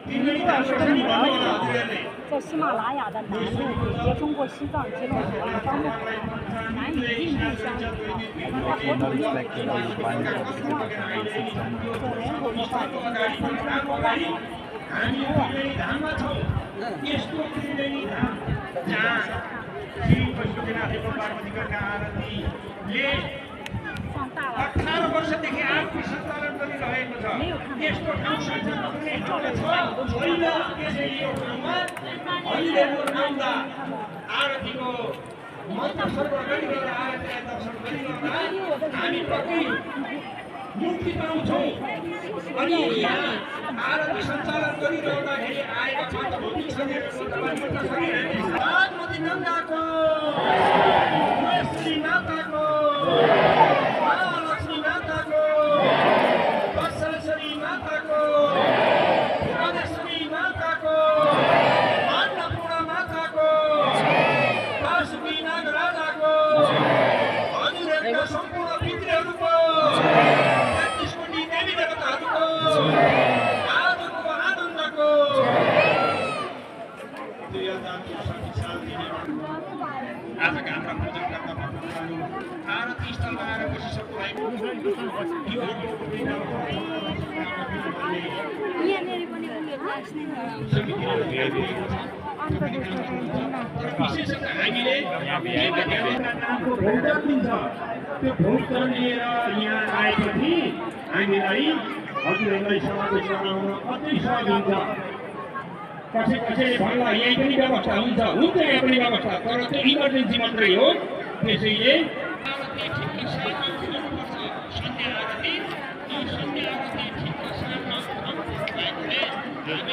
尼泊尔是个女儿国，在喜马拉雅的南部，紧接中国西藏、吉隆坡与樟木海岸，南与印度相邻的。它国土面积约17万平方公里，总人口的话就3000多万。尼泊尔。放大了。18 वर्षदेखि आरती सञ्चालन गरिरहेको छ। यस्तो ठाउँ सञ्चालन हुने ठाउँमा छ। होइन त्यसैले यो ठाउँमा अहिले आउँदा आरतीको मन्त्र सर्व गरिरहँदा आरतीलाई दर्शन गरिरहँदा हामी प्रति मुक्ति पाउँछौँ। अनि यहाँ आरती सञ्चालन गरिरहँदाखेरि आएका पञ्चभूति बागमती गङ्गाको श्री माताको महालक्ष्मी माताको वत्सलेश्वरी माताको भुवनेश्वरी माताको अन्नपूर्ण माताको वासुकी नागराजाको हजुरहरूका सम्पूर्ण पितृहरूको 33 कोटी देवी देवताहरूको आजको आनन्दको आजका हाम्रा पूजनकर्ता भक्तजनहरू आरती स्थलमा आएर बसिसक्नु भएको विशेषतः हामीले नामको भोग दिन्छ। त्यो भोग लिएर यहाँ आएपछि हामीलाई हजुरहरूलाई समावेश गराउन अति सहज हुन्छ। कसैले भन्ला यही पनि व्यवस्था हुन्छ यहाँ पनि व्यवस्था, तर त्यो इमर्जेन्सी मात्रै हो। त्यसैले हामी